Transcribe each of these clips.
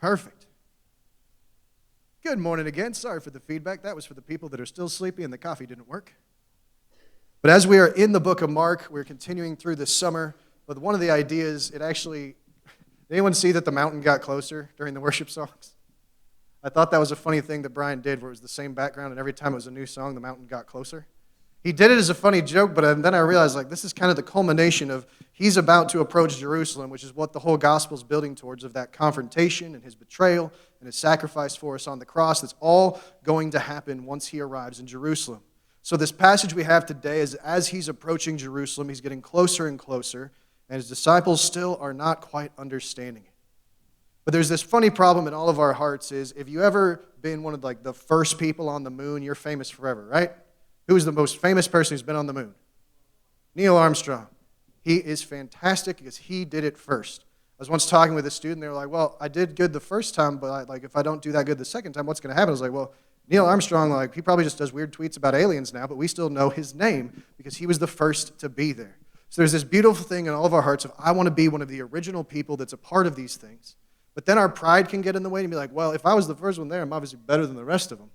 Perfect. Good morning again. Sorry for the feedback. That was for the people that are still sleepy and the coffee didn't work. But as we are in the book of Mark, we're continuing through this summer. But one of the ideas, did anyone see that the mountain got closer during the worship songs? I thought that was a funny thing that Brian did, where it was the same background, and every time it was a new song, the mountain got closer. He did it as a funny joke, but then I realized, this is kind of the culmination of he's about to approach Jerusalem, which is what the whole gospel is building towards, of that confrontation and his betrayal and his sacrifice for us on the cross. That's all going to happen once he arrives in Jerusalem. So this passage we have today is as he's approaching Jerusalem, he's getting closer and closer, and his disciples still are not quite understanding it. But there's this funny problem in all of our hearts is, if you ever been one of the first people on the moon, you're famous forever, right? Who is the most famous person who's been on the moon? Neil Armstrong. He is fantastic because he did it first. I was once talking with a student, they were like, well, I did good the first time, but if I don't do that good the second time, what's going to happen? I was like, well, Neil Armstrong, he probably just does weird tweets about aliens now, but we still know his name because he was the first to be there. So there's this beautiful thing in all of our hearts of, I want to be one of the original people that's a part of these things. But then our pride can get in the way and be like, well, if I was the first one there, I'm obviously better than the rest of them.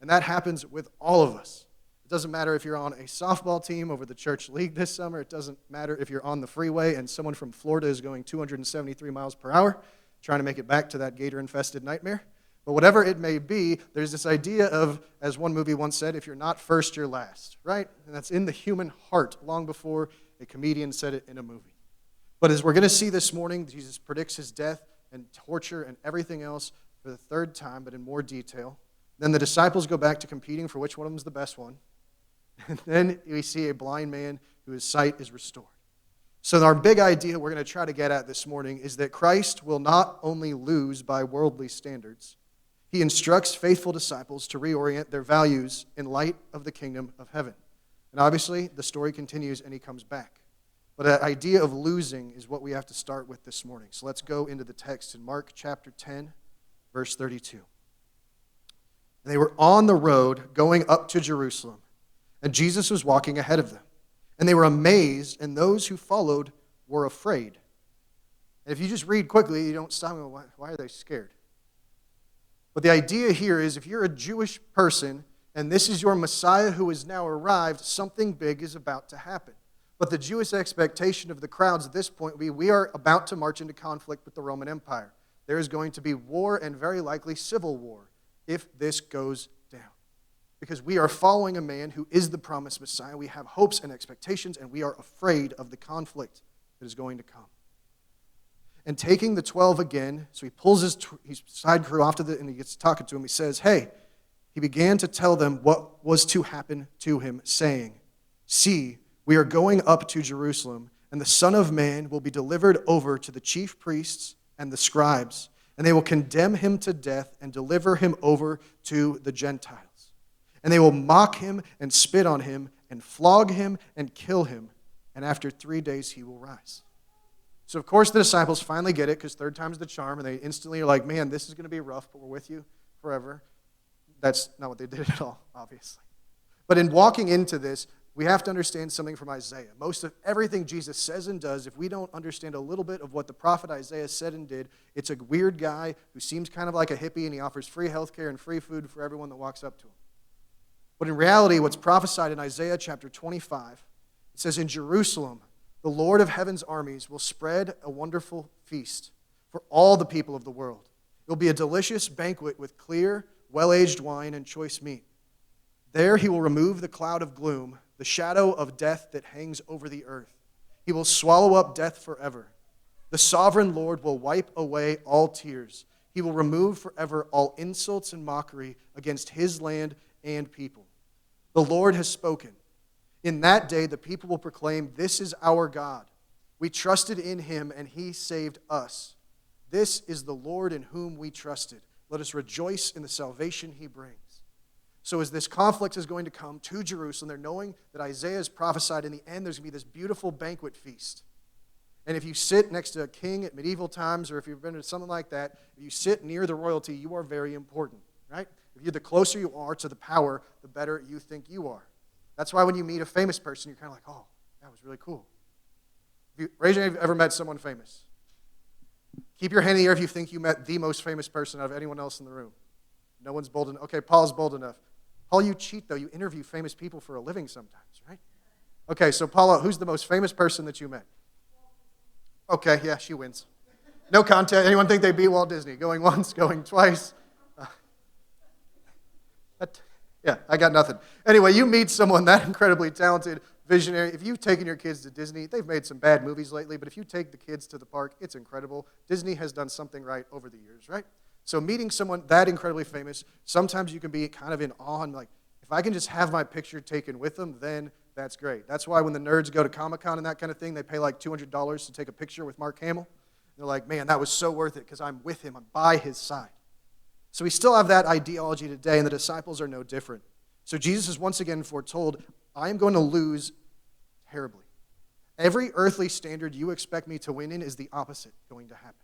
And that happens with all of us. It doesn't matter if you're on a softball team over the church league this summer. It doesn't matter if you're on the freeway and someone from Florida is going 273 miles per hour trying to make it back to that gator-infested nightmare. But whatever it may be, there's this idea of, as one movie once said, if you're not first, you're last, right? And that's in the human heart long before a comedian said it in a movie. But as we're going to see this morning, Jesus predicts his death and torture and everything else for the third time, but in more detail. Then the disciples go back to competing for which one of them is the best one. And then we see a blind man whose sight is restored. So our big idea we're going to try to get at this morning is that Christ will not only lose by worldly standards, he instructs faithful disciples to reorient their values in light of the kingdom of heaven. And obviously, the story continues and he comes back. But the idea of losing is what we have to start with this morning. So let's go into the text in Mark chapter 10, verse 32. And they were on the road going up to Jerusalem, and Jesus was walking ahead of them. And they were amazed, and those who followed were afraid. And if you just read quickly, you don't stop and go, why are they scared? But the idea here is, if you're a Jewish person, and this is your Messiah who has now arrived, something big is about to happen. But the Jewish expectation of the crowds at this point would be, we are about to march into conflict with the Roman Empire. There is going to be war and very likely civil war if this goes down. Because we are following a man who is the promised Messiah. We have hopes and expectations, and we are afraid of the conflict that is going to come. And taking the 12 again, so he pulls his side crew off and he gets talking to him. He says, hey, he began to tell them what was to happen to him, saying, see, we are going up to Jerusalem, and the Son of Man will be delivered over to the chief priests and the scribes, and they will condemn him to death and deliver him over to the Gentiles. And they will mock him and spit on him and flog him and kill him, and after 3 days he will rise. So, of course, the disciples finally get it, because third time's the charm, and they instantly are like, man, this is going to be rough, but we're with you forever. That's not what they did at all, obviously. But in walking into this, we have to understand something from Isaiah. Most of everything Jesus says and does, if we don't understand a little bit of what the prophet Isaiah said and did, it's a weird guy who seems kind of like a hippie, and he offers free health care and free food for everyone that walks up to him. But in reality, what's prophesied in Isaiah chapter 25, it says, in Jerusalem, the Lord of heaven's armies will spread a wonderful feast for all the people of the world. It will be a delicious banquet with clear, well-aged wine and choice meat. There he will remove the cloud of gloom, the shadow of death that hangs over the earth. He will swallow up death forever. The sovereign Lord will wipe away all tears. He will remove forever all insults and mockery against his land and people. The Lord has spoken. In that day, the people will proclaim, this is our God. We trusted in him, and he saved us. This is the Lord in whom we trusted. Let us rejoice in the salvation he brings. So as this conflict is going to come to Jerusalem, they're knowing that Isaiah has prophesied in the end there's going to be this beautiful banquet feast. And if you sit next to a king at medieval times, or if you've been to something like that, if you sit near the royalty, you are very important, right? If you're the closer you are to the power, the better you think you are. That's why when you meet a famous person, you're kind of like, oh, that was really cool. Raise your hand if you've ever met someone famous. Keep your hand in the air if you think you met the most famous person out of anyone else in the room. No one's bold enough. Okay, Paul's bold enough. Paul, you cheat, though. You interview famous people for a living sometimes, right? Okay, so Paula, who's the most famous person that you met? Okay, yeah, she wins. No contest. Anyone think they beat Walt Disney? Going once, going twice. Yeah, I got nothing. Anyway, you meet someone that incredibly talented, visionary. If you've taken your kids to Disney, they've made some bad movies lately, but if you take the kids to the park, it's incredible. Disney has done something right over the years, right? So meeting someone that incredibly famous, sometimes you can be kind of in awe and like, if I can just have my picture taken with them, then that's great. That's why when the nerds go to Comic-Con and that kind of thing, they pay like $200 to take a picture with Mark Hamill. They're like, man, that was so worth it because I'm with him. I'm by his side. So we still have that ideology today, and the disciples are no different. So Jesus is once again foretold, I am going to lose terribly. Every earthly standard you expect me to win in is the opposite going to happen.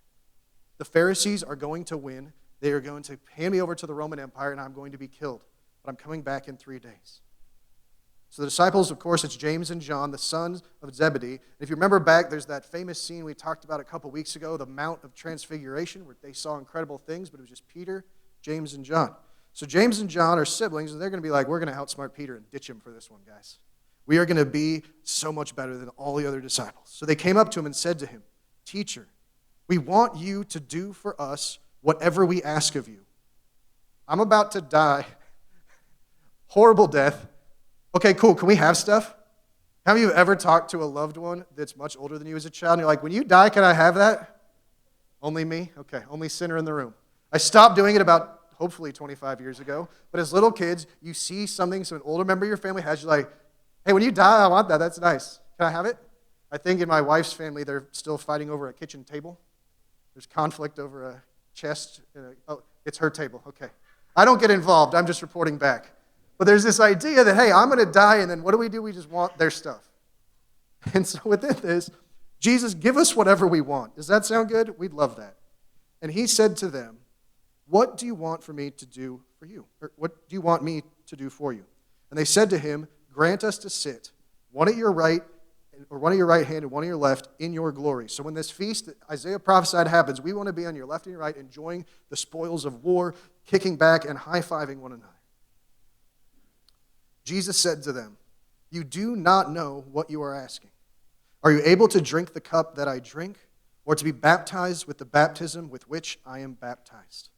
The Pharisees are going to win. They are going to hand me over to the Roman Empire, and I'm going to be killed. But I'm coming back in 3 days. So the disciples, of course, it's James and John, the sons of Zebedee. And if you remember back, there's that famous scene we talked about a couple weeks ago, the Mount of Transfiguration, where they saw incredible things, but it was just Peter, James, and John. So James and John are siblings, and they're going to be like, we're going to outsmart Peter and ditch him for this one, guys. We are going to be so much better than all the other disciples. So they came up to him and said to him, Teacher, we want you to do for us whatever we ask of you. I'm about to die. Horrible death. Okay, cool. Can we have stuff? Have you ever talked to a loved one that's much older than you as a child? And you're like, when you die, can I have that? Only me? Okay, only sinner in the room. I stopped doing it about, hopefully, 25 years ago. But as little kids, you see something so an older member of your family has, you're like, hey, when you die, I want that. That's nice. Can I have it? I think in my wife's family, they're still fighting over a kitchen table. There's conflict over a chest. Oh, it's her table. Okay. I don't get involved. I'm just reporting back. But there's this idea that, hey, I'm going to die, and then what do? We just want their stuff. And so within this, Jesus, give us whatever we want. Does that sound good? We'd love that. And he said to them, what do you want for me to do for you? Or what do you want me to do for you? And they said to him, grant us to sit, one at your right hand and one at your left in your glory. So when this feast that Isaiah prophesied happens, we want to be on your left and your right, enjoying the spoils of war, kicking back and high-fiving one another. Jesus said to them, you do not know what you are asking. Are you able to drink the cup that I drink, or to be baptized with the baptism with which I am baptized?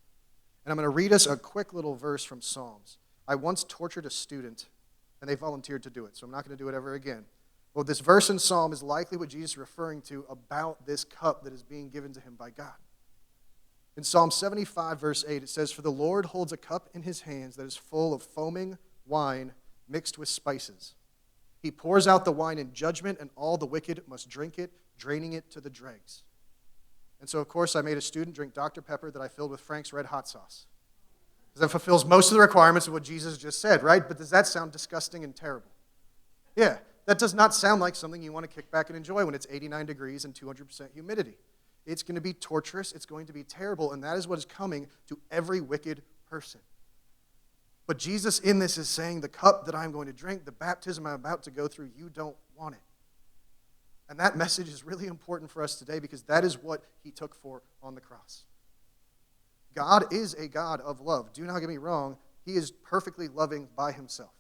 And I'm going to read us a quick little verse from Psalms. I once tortured a student, and they volunteered to do it, so I'm not going to do it ever again. Well, this verse in Psalm is likely what Jesus is referring to about this cup that is being given to him by God. In Psalm 75, verse 8, it says, for the Lord holds a cup in his hands that is full of foaming wine mixed with spices. He pours out the wine in judgment, and all the wicked must drink it, draining it to the dregs. And so, of course, I made a student drink Dr. Pepper that I filled with Frank's Red Hot Sauce. Because that fulfills most of the requirements of what Jesus just said, right? But does that sound disgusting and terrible? Yeah, that does not sound like something you want to kick back and enjoy when it's 89 degrees and 200% humidity. It's going to be torturous, it's going to be terrible, and that is what is coming to every wicked person. But Jesus in this is saying, the cup that I'm going to drink, the baptism I'm about to go through, you don't want it. And that message is really important for us today because that is what he took for on the cross. God is a God of love. Do not get me wrong. He is perfectly loving by himself.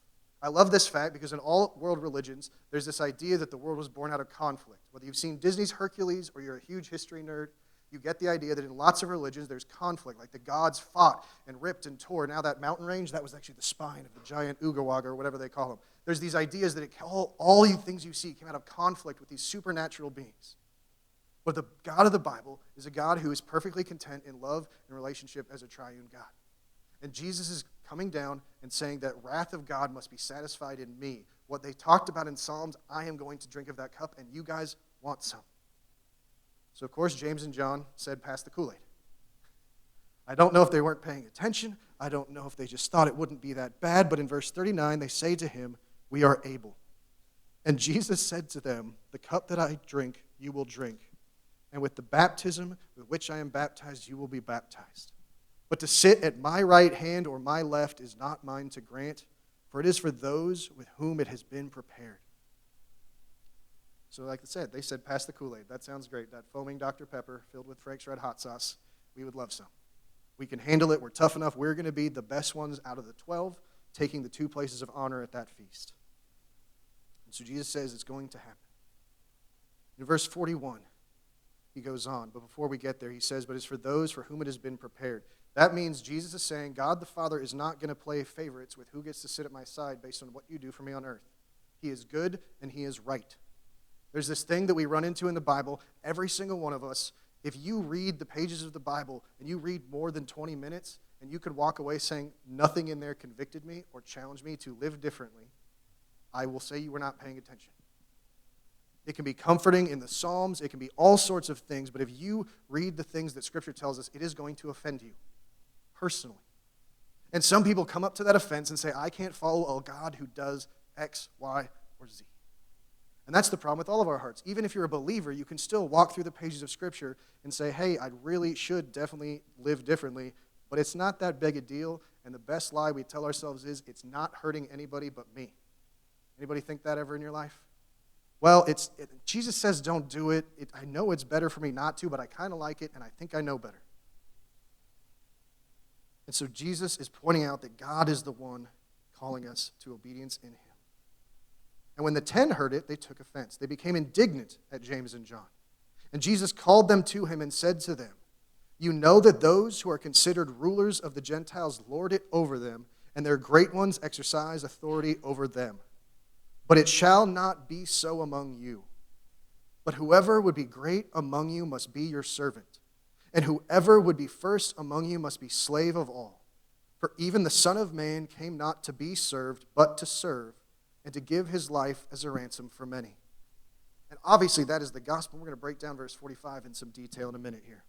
I love this fact because in all world religions, there's this idea that the world was born out of conflict. Whether you've seen Disney's Hercules or you're a huge history nerd, you get the idea that in lots of religions, there's conflict, like the gods fought and ripped and tore. Now that mountain range, that was actually the spine of the giant Ugawaga or whatever they call them. There's these ideas that all the things you see came out of conflict with these supernatural beings. But the God of the Bible is a God who is perfectly content in love and relationship as a triune God. And Jesus is coming down and saying that wrath of God must be satisfied in me. What they talked about in Psalms, I am going to drink of that cup, and you guys want some. So, of course, James and John said, pass the Kool-Aid. I don't know if they weren't paying attention. I don't know if they just thought it wouldn't be that bad. But in verse 39, they say to him, we are able. And Jesus said to them, the cup that I drink, you will drink. And with the baptism with which I am baptized, you will be baptized. But to sit at my right hand or my left is not mine to grant, for it is for those with whom it has been prepared. So like I said, they said, pass the Kool-Aid. That sounds great. That foaming Dr. Pepper filled with Frank's Red Hot Sauce, we would love some. We can handle it. We're tough enough. We're going to be the best ones out of the 12, taking the 2 places of honor at that feast. And so Jesus says it's going to happen. In verse 41, he goes on. But before we get there, he says, but it's for those for whom it has been prepared. That means Jesus is saying, God the Father is not going to play favorites with who gets to sit at my side based on what you do for me on earth. He is good and he is right. There's this thing that we run into in the Bible, every single one of us. If you read the pages of the Bible and you read more than 20 minutes and you could walk away saying nothing in there convicted me or challenged me to live differently, I will say you were not paying attention. It can be comforting in the Psalms. It can be all sorts of things. But if you read the things that Scripture tells us, it is going to offend you personally. And some people come up to that offense and say, I can't follow a God who does X, Y, or Z. And that's the problem with all of our hearts. Even if you're a believer, you can still walk through the pages of Scripture and say, hey, I really should definitely live differently, but it's not that big a deal, and the best lie we tell ourselves is, it's not hurting anybody but me. Anybody think that ever in your life? Well, Jesus says don't do it. I know it's better for me not to, but I kind of like it, and I think I know better. And so Jesus is pointing out that God is the one calling us to obedience in him. And when the 10 heard it, they took offense. They became indignant at James and John. And Jesus called them to him and said to them, you know that those who are considered rulers of the Gentiles lord it over them, and their great ones exercise authority over them. But it shall not be so among you. But whoever would be great among you must be your servant, and whoever would be first among you must be slave of all. For even the Son of Man came not to be served, but to serve, and to give his life as a ransom for many. And obviously that is the gospel. We're going to break down verse 45 in some detail in a minute here.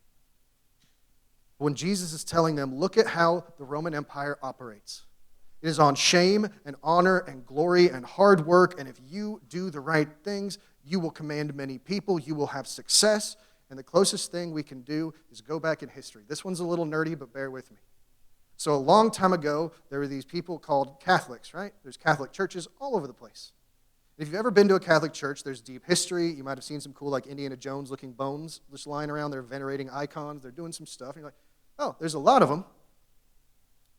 When Jesus is telling them, look at how the Roman Empire operates. It is on shame and honor and glory and hard work, and if you do the right things, you will command many people, you will have success, and the closest thing we can do is go back in history. This one's a little nerdy, but bear with me. So a long time ago, there were these people called Catholics, right? There's Catholic churches all over the place. If you've ever been to a Catholic church, there's deep history. You might have seen some cool, like Indiana Jones-looking bones just lying around. They're venerating icons. They're doing some stuff. And you're like, oh, there's a lot of them.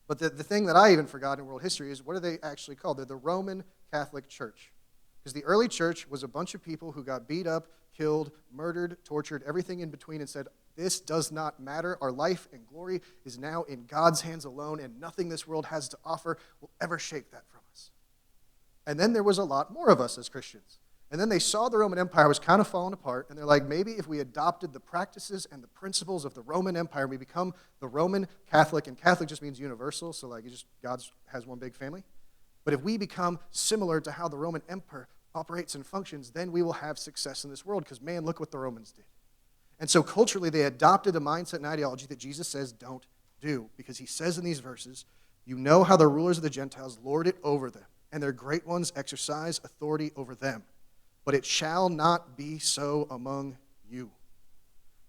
But the thing that I even forgot in world history is, what are they actually called? They're the Roman Catholic Church. Because the early church was a bunch of people who got beat up, killed, murdered, tortured, everything in between, and said, this does not matter. Our life and glory is now in God's hands alone, and nothing this world has to offer will ever shake that from us. And then there was a lot more of us as Christians. And then they saw the Roman Empire was kind of falling apart, and they're like, maybe if we adopted the practices and the principles of the Roman Empire, we become the Roman Catholic, and Catholic just means universal, so like God has one big family. But if we become similar to how the Roman Empire operates and functions, then we will have success in this world, because man, look what the Romans did. And so culturally, they adopted a mindset and ideology that Jesus says don't do, because he says in these verses, you know how the rulers of the Gentiles lord it over them, and their great ones exercise authority over them. But it shall not be so among you.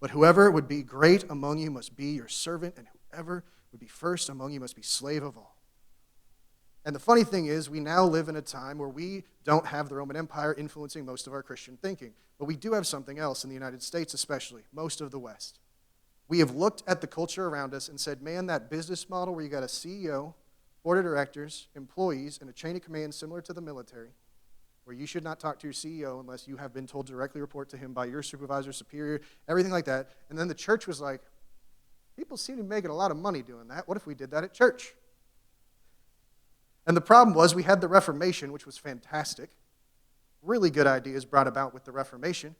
But whoever would be great among you must be your servant, and whoever would be first among you must be slave of all. And the funny thing is, we now live in a time where we don't have the Roman Empire influencing most of our Christian thinking. But we do have something else in the United States especially, most of the West. We have looked at the culture around us and said, man, that business model where you got a CEO, board of directors, employees, and a chain of command similar to the military, where you should not talk to your CEO unless you have been told to directly report to him by your supervisor, superior, everything like that. And then the church was like, people seem to be making a lot of money doing that. What if we did that at church? And the problem was we had the Reformation, which was fantastic. Really good ideas brought about with the Reformation.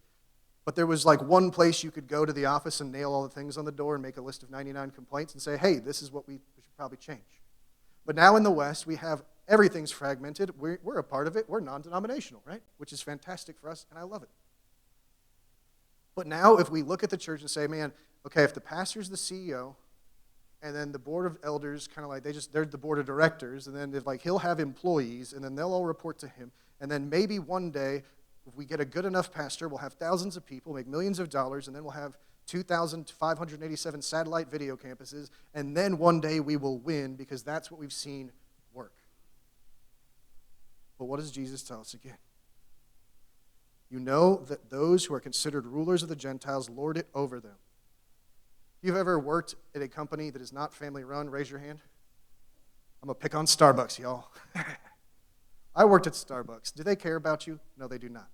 But there was like one place you could go to the office and nail all the things on the door and make a list of 99 complaints and say, hey, this is what we should probably change. But now in the West, we have everything's fragmented. We're a part of it. We're non-denominational, right? Which is fantastic for us, and I love it. But now if we look at the church and say, man, okay, if the pastor's the CEO, and then the board of elders, kind of like they're the board of directors, and then he'll have employees, and then they'll all report to him, and then maybe one day, if we get a good enough pastor, we'll have thousands of people, make millions of dollars, and then we'll have 2,587 satellite video campuses, and then one day we will win, because that's what we've seen work. But what does Jesus tell us again? You know that those who are considered rulers of the Gentiles lord it over them. If you've ever worked at a company that is not family-run, raise your hand. I'm going to pick on Starbucks, y'all. I worked at Starbucks. Do they care about you? No, they do not.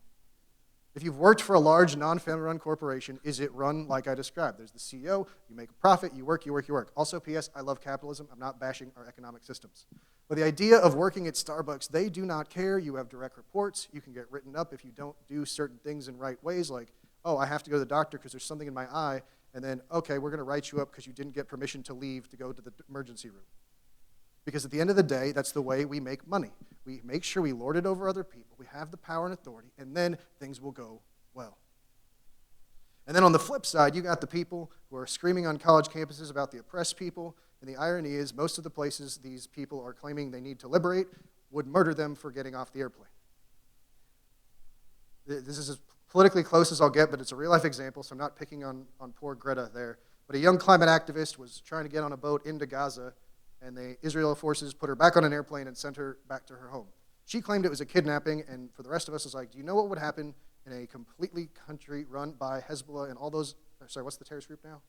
If you've worked for a large, non-family-run corporation, is it run like I described? There's the CEO, you make a profit, you work, you work, you work. Also, P.S., I love capitalism. I'm not bashing our economic systems. But the idea of working at Starbucks, they do not care. You have direct reports. You can get written up if you don't do certain things in right ways, like, oh, I have to go to the doctor because there's something in my eye, and then, okay, we're going to write you up because you didn't get permission to leave to go to the emergency room. Because at the end of the day, that's the way we make money. We make sure we lord it over other people. We have the power and authority, and then things will go well. And then on the flip side, you got the people who are screaming on college campuses about the oppressed people, and the irony is most of the places these people are claiming they need to liberate would murder them for getting off the airplane. This is as politically close as I'll get, but it's a real-life example, so I'm not picking on poor Greta there. But a young climate activist was trying to get on a boat into Gaza, and the Israeli forces put her back on an airplane and sent her back to her home. She claimed it was a kidnapping, and for the rest of us, it's like, do you know what would happen in a completely country run by Hezbollah and all those, sorry, what's the terrorist group now?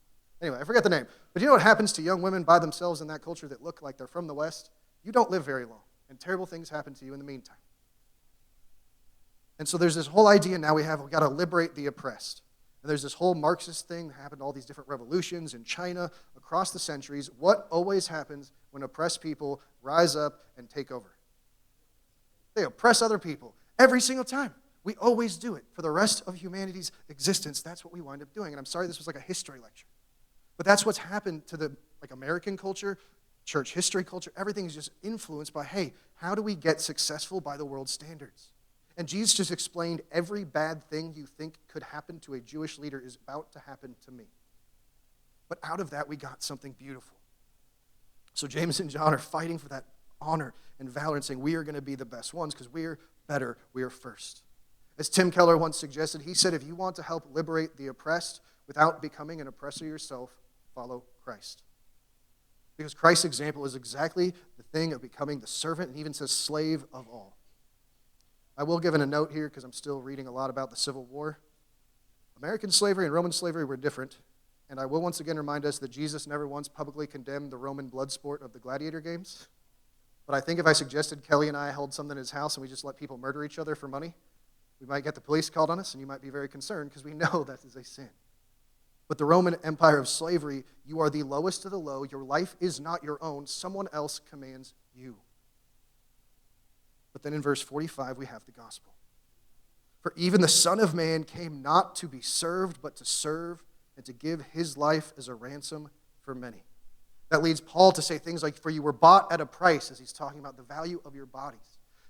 Anyway, I forget the name. But you know what happens to young women by themselves in that culture that look like they're from the West? You don't live very long, and terrible things happen to you in the meantime. And so there's this whole idea now we've got to liberate the oppressed. And there's this whole Marxist thing that happened, all these different revolutions in China across the centuries. What always happens when oppressed people rise up and take over? They oppress other people every single time. We always do it. For the rest of humanity's existence, that's what we wind up doing. And I'm sorry this was like a history lecture. But that's what's happened to the American culture, church history culture. Everything is just influenced by, hey, how do we get successful by the world's standards? And Jesus just explained every bad thing you think could happen to a Jewish leader is about to happen to me. But out of that, we got something beautiful. So James and John are fighting for that honor and valor and saying we are going to be the best ones because we're better, we are first. As Tim Keller once suggested, he said, if you want to help liberate the oppressed without becoming an oppressor yourself, follow Christ. Because Christ's example is exactly the thing of becoming the servant and even says slave of all. I will give in a note here because I'm still reading a lot about the Civil War. American slavery and Roman slavery were different, and I will once again remind us that Jesus never once publicly condemned the Roman blood sport of the gladiator games. But I think if I suggested Kelly and I held something in his house and we just let people murder each other for money, we might get the police called on us, and you might be very concerned because we know that is a sin. But the Roman Empire of slavery, you are the lowest of the low. Your life is not your own. Someone else commands you. But then in verse 45, we have the gospel. For even the Son of Man came not to be served, but to serve and to give his life as a ransom for many. That leads Paul to say things like, for you were bought at a price, as he's talking about the value of your bodies.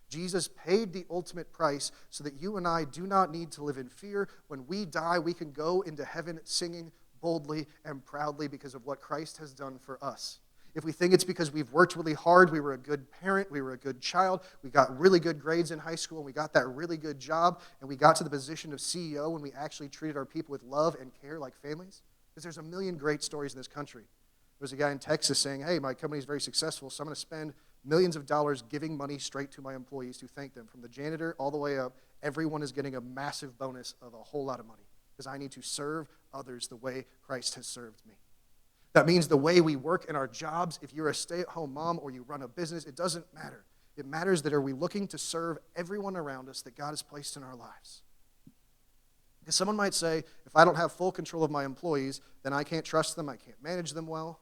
Jesus paid the ultimate price so that you and I do not need to live in fear. When we die, we can go into heaven singing boldly and proudly because of what Christ has done for us. If we think it's because we've worked really hard, we were a good parent, we were a good child, we got really good grades in high school, and we got that really good job, and we got to the position of CEO when we actually treated our people with love and care like families, because there's a million great stories in this country. There was a guy in Texas saying, hey, my company is very successful, so I'm going to spend millions of dollars giving money straight to my employees to thank them. From the janitor all the way up, everyone is getting a massive bonus of a whole lot of money, because I need to serve others the way Christ has served me. That means the way we work in our jobs, if you're a stay-at-home mom or you run a business, it doesn't matter. It matters that are we looking to serve everyone around us that God has placed in our lives. Because someone might say, if I don't have full control of my employees, then I can't trust them, I can't manage them well.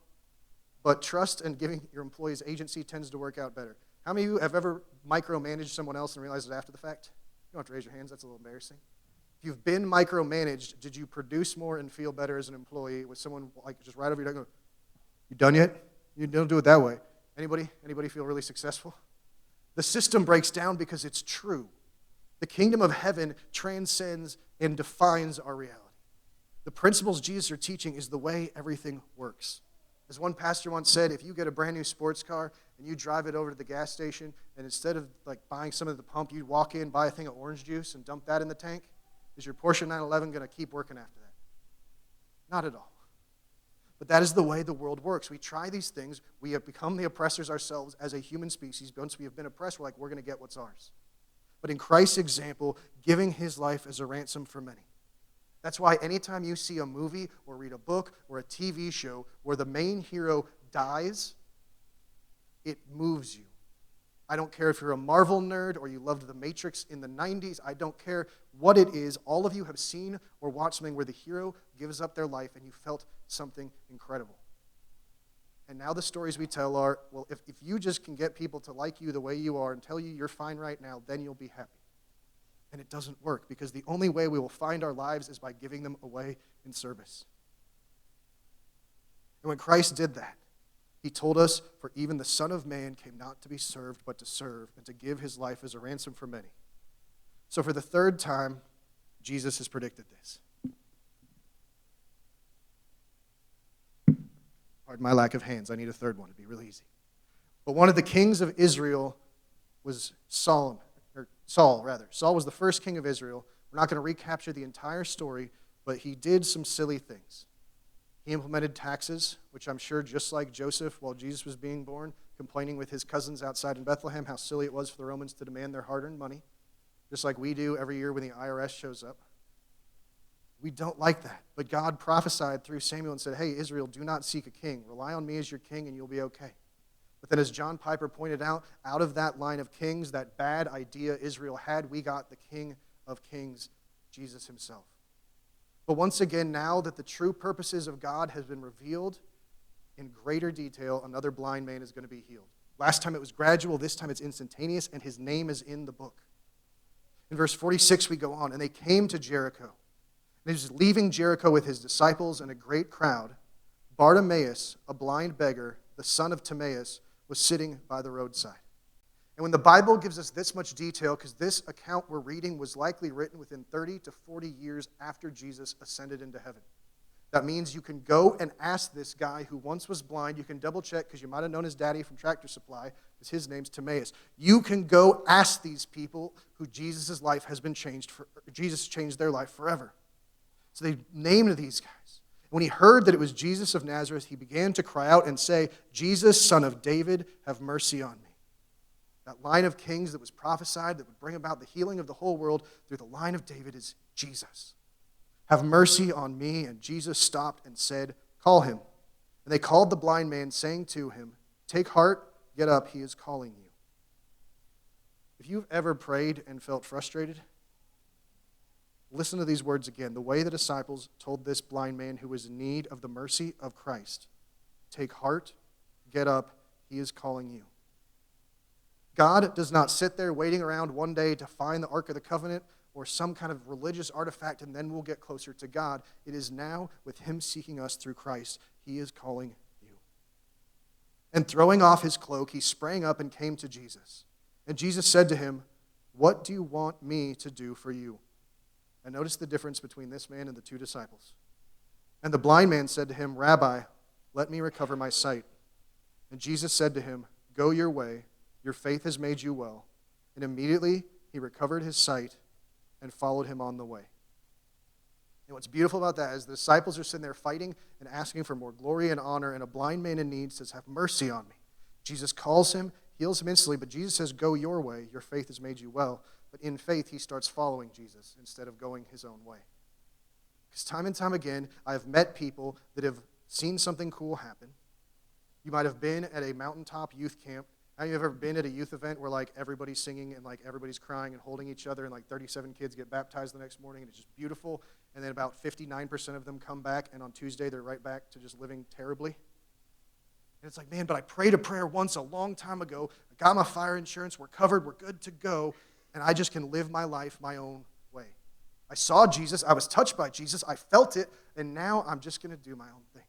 But trust and giving your employees agency tends to work out better. How many of you have ever micromanaged someone else and realized it after the fact? You don't have to raise your hands, that's a little embarrassing. If you've been micromanaged, did you produce more and feel better as an employee with someone like just right over your head going, you done yet? You don't do it that way. Anybody feel really successful? The system breaks down because it's true. The kingdom of heaven transcends and defines our reality. The principles Jesus are teaching is the way everything works. As one pastor once said, if you get a brand new sports car and you drive it over to the gas station, and instead of like buying some at the pump, you walk in, buy a thing of orange juice and dump that in the tank, is your Porsche 911 going to keep working after that? Not at all. But that is the way the world works. We try these things. We have become the oppressors ourselves as a human species. Once we have been oppressed, we're like, we're going to get what's ours. but in Christ's example, giving his life as a ransom for many. That's why anytime you see a movie or read a book or a TV show where the main hero dies, it moves you. I don't care if you're a Marvel nerd or you loved The Matrix in the 90s. I don't care what it is. All of you have seen or watched something where the hero gives up their life and you felt something incredible. And now the stories we tell are, well, if you just can get people to like you the way you are and tell you you're fine right now, then you'll be happy. And it doesn't work, because the only way we will find our lives is by giving them away in service. And when Christ did that, he told us, for even the Son of Man came not to be served, but to serve, and to give his life as a ransom for many. So for the third time, Jesus has predicted this. Pardon my lack of hands. I need a third one. It'd be real easy. But one of the kings of Israel was Saul. Saul was the first king of Israel. We're not going to recapture the entire story, but he did some silly things. He implemented taxes, which I'm sure, just like Joseph while Jesus was being born, complaining with his cousins outside in Bethlehem how silly it was for the Romans to demand their hard-earned money, just like we do every year when the IRS shows up. We don't like that. But God prophesied through Samuel and said, hey, Israel, do not seek a king. Rely on me as your king and you'll be okay. But then as John Piper pointed out of that line of kings, that bad idea Israel had, we got the King of Kings, Jesus himself. But once again, now that the true purposes of God has been revealed in greater detail, another blind man is going to be healed. Last time it was gradual, this time it's instantaneous, and his name is in the book. In verse 46 we go on, and they came to Jericho. And he was leaving Jericho with his disciples and a great crowd. Bartimaeus, a blind beggar, the son of Timaeus, was sitting by the roadside. And when the Bible gives us this much detail, because this account we're reading was likely written within 30 to 40 years after Jesus ascended into heaven. That means you can go and ask this guy who once was blind. You can double check, because you might have known his daddy from Tractor Supply, because his name's Timaeus. You can go ask these people who Jesus' life has been changed, Jesus changed their life forever. So they named these guys. When he heard that it was Jesus of Nazareth, he began to cry out and say, Jesus, son of David, have mercy on me. That line of kings that was prophesied that would bring about the healing of the whole world through the line of David is Jesus. Have mercy on me. And Jesus stopped and said, call him. And they called the blind man, saying to him, take heart, get up, he is calling you. If you've ever prayed and felt frustrated, listen to these words again. The way the disciples told this blind man who was in need of the mercy of Christ, take heart, get up, he is calling you. God does not sit there waiting around one day to find the Ark of the Covenant or some kind of religious artifact and then we'll get closer to God. It is now with him seeking us through Christ. He is calling you. And throwing off his cloak, he sprang up and came to Jesus. And Jesus said to him, what do you want me to do for you? And notice the difference between this man and the two disciples. And the blind man said to him, Rabbi, let me recover my sight. And Jesus said to him, go your way, your faith has made you well. And immediately he recovered his sight and followed him on the way. And what's beautiful about that is the disciples are sitting there fighting and asking for more glory and honor, and a blind man in need says, have mercy on me. Jesus calls him, heals him instantly, but Jesus says, go your way, your faith has made you well. But in faith, he starts following Jesus instead of going his own way. Because time and time again, I have met people that have seen something cool happen. You might have been at a mountaintop youth camp. Have you ever been at a youth event where like everybody's singing and like everybody's crying and holding each other and like 37 kids get baptized the next morning and it's just beautiful, and then about 59% of them come back and on Tuesday they're right back to just living terribly? And it's like, man, but I prayed a prayer once a long time ago. I got my fire insurance. We're covered. We're good to go. And I just can live my life my own way. I saw Jesus. I was touched by Jesus. I felt it. And now I'm just going to do my own thing.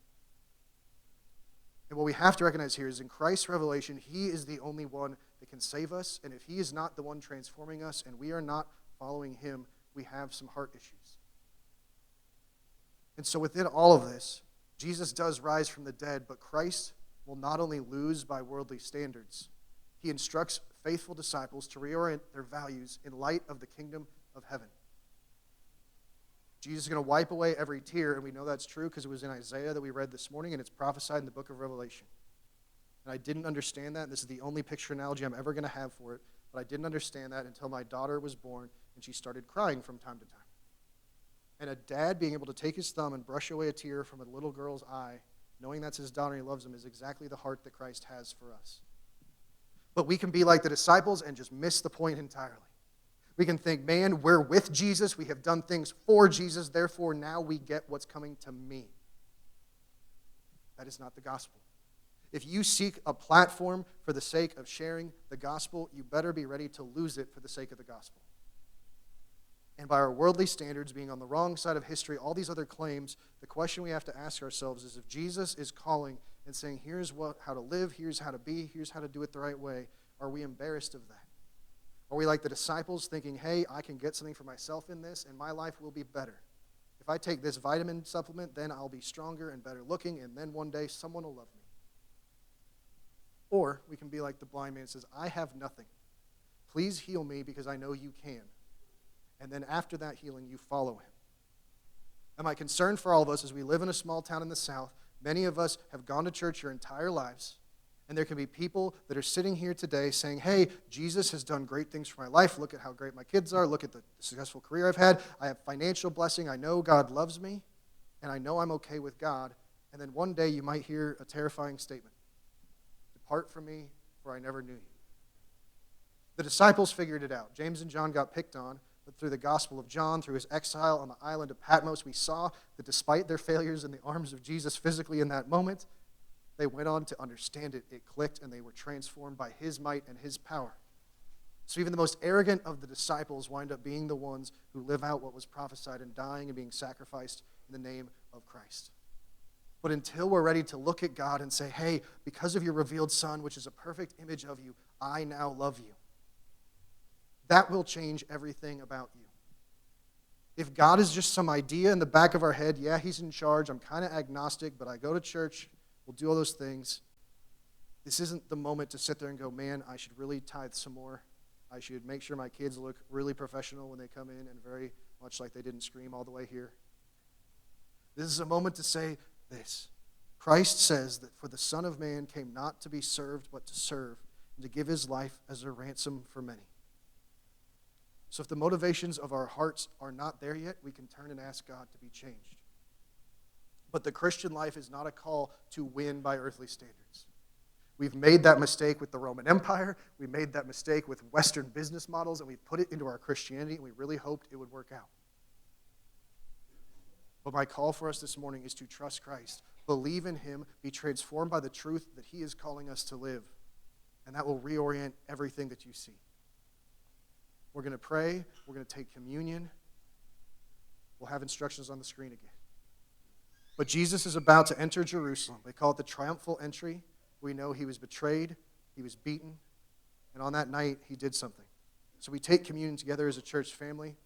And what we have to recognize here is in Christ's revelation, he is the only one that can save us. And if he is not the one transforming us and we are not following him, we have some heart issues. And so within all of this, Jesus does rise from the dead, but Christ will not only lose by worldly standards, he instructs faithful disciples to reorient their values in light of the kingdom of heaven. Jesus is going to wipe away every tear, and we know that's true because it was in Isaiah that we read this morning, and it's prophesied in the book of Revelation. And I didn't understand that, and this is the only picture analogy I'm ever going to have for it, but I didn't understand that until my daughter was born and she started crying from time to time. And a dad being able to take his thumb and brush away a tear from a little girl's eye, knowing that's his daughter and he loves him, is exactly the heart that Christ has for us. But we can be like the disciples and just miss the point entirely. We can think, man, we're with Jesus, we have done things for Jesus, therefore now we get what's coming to me. That is not the gospel. If you seek a platform for the sake of sharing the gospel, you better be ready to lose it for the sake of the gospel. And by our worldly standards, being on the wrong side of history, all these other claims, the question we have to ask ourselves is, if Jesus is calling and saying, here's how to live, here's how to be, here's how to do it the right way, are we embarrassed of that? Are we like the disciples thinking, hey, I can get something for myself in this and my life will be better? If I take this vitamin supplement, then I'll be stronger and better looking, and then one day someone will love me. Or we can be like the blind man who says, I have nothing. Please heal me because I know you can. And then after that healing, you follow him. And my concern for all of us is we live in a small town in the South. Many of us have gone to church your entire lives. And there can be people that are sitting here today saying, hey, Jesus has done great things for my life. Look at how great my kids are. Look at the successful career I've had. I have financial blessing. I know God loves me. And I know I'm okay with God. And then one day you might hear a terrifying statement. Depart from me, for I never knew you. The disciples figured it out. James and John got picked on. But through the Gospel of John, through his exile on the island of Patmos, we saw that despite their failures in the arms of Jesus physically in that moment, they went on to understand it. It clicked, and they were transformed by his might and his power. So even the most arrogant of the disciples wind up being the ones who live out what was prophesied and dying and being sacrificed in the name of Christ. But until we're ready to look at God and say, hey, because of your revealed Son, which is a perfect image of you, I now love you. That will change everything about you. If God is just some idea in the back of our head, yeah, he's in charge, I'm kind of agnostic, but I go to church, we'll do all those things. This isn't the moment to sit there and go, man, I should really tithe some more. I should make sure my kids look really professional when they come in and very much like they didn't scream all the way here. This is a moment to say this. Christ says that for the Son of Man came not to be served, but to serve, and to give his life as a ransom for many. So if the motivations of our hearts are not there yet, we can turn and ask God to be changed. But the Christian life is not a call to win by earthly standards. We've made that mistake with the Roman Empire. We made that mistake with Western business models, and we put it into our Christianity, and we really hoped it would work out. But my call for us this morning is to trust Christ, believe in him, be transformed by the truth that he is calling us to live, and that will reorient everything that you see. We're going to pray. We're going to take communion. We'll have instructions on the screen again. But Jesus is about to enter Jerusalem. They call it the triumphal entry. We know he was betrayed, he was beaten, and on that night he did something. So we take communion together as a church family.